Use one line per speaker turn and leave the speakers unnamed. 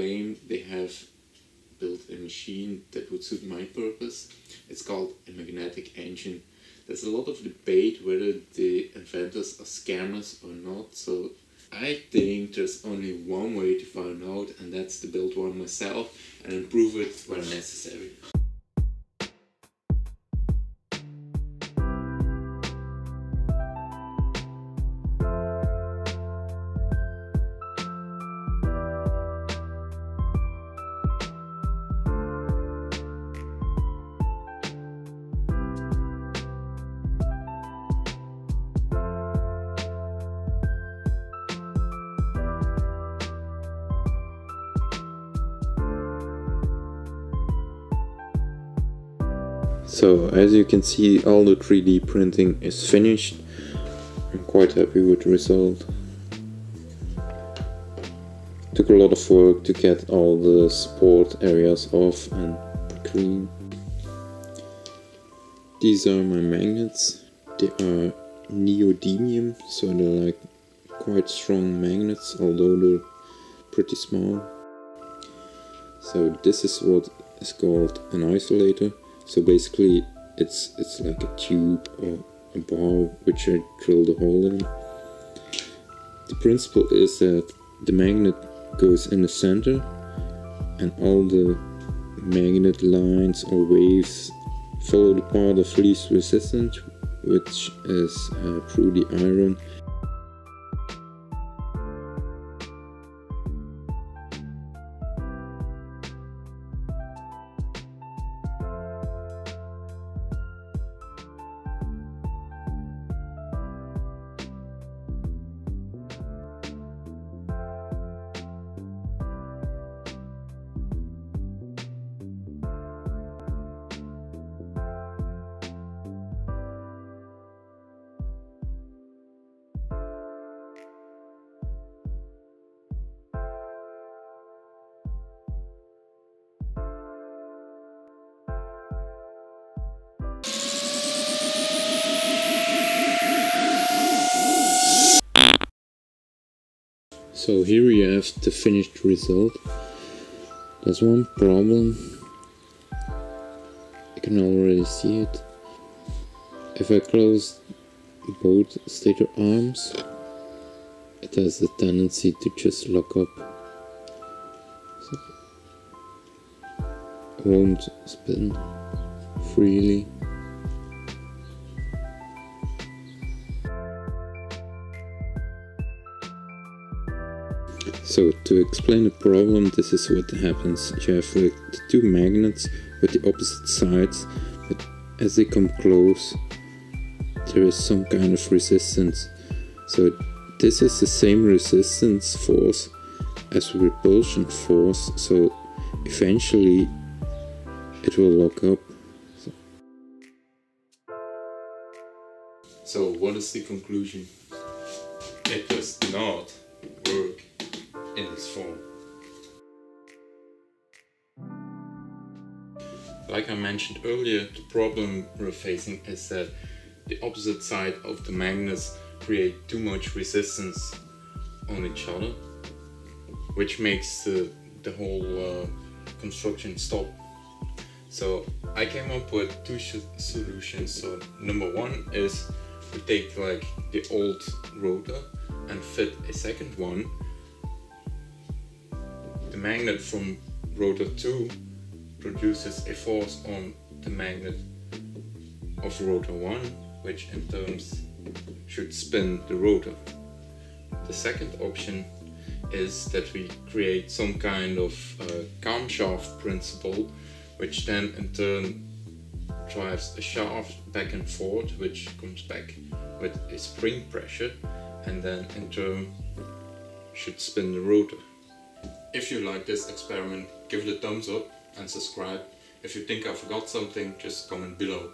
claim they have built a machine that would suit my purpose. It's called a magnetic engine. There's a lot of debate whether the inventors are scammers or not, so I think there's only one way to find out, and that's to build one myself and improve it where necessary.
So as you can see, all the 3D printing is finished. I'm quite happy with the result. Took a lot of work to get all the support areas off and clean. These are my magnets. They are neodymium, so they're like quite strong magnets, although they're pretty small. So this is what is called an isolator. So basically it's like a tube or a bar which I drilled a hole in. The principle is that the magnet goes in the center and all the magnet lines or waves follow the path of least resistance, which is through the iron. So here we have the finished result. There's one problem. You can already see it. If I close both stator arms, it has a tendency to just lock up. So it won't spin freely. So to explain the problem, this is what happens. You have the two magnets with the opposite sides, but as they come close, there is some kind of resistance. So this is the same resistance force as repulsion force, so eventually it will lock up.
So what is the conclusion? It does not work in this form. Like I mentioned earlier, the problem we're facing is that the opposite side of the magnets create too much resistance on each other, which makes the whole construction stop. So I came up with two solutions. So number one is we take like the old rotor and fit a second one. The magnet from rotor 2 produces a force on the magnet of rotor 1, which in turn should spin the rotor. The second option is that we create some kind of camshaft principle, which then in turn drives a shaft back and forth, which comes back with a spring pressure and then in turn should spin the rotor. If you like this experiment, give it a thumbs up and subscribe. If you think I forgot something, just comment below.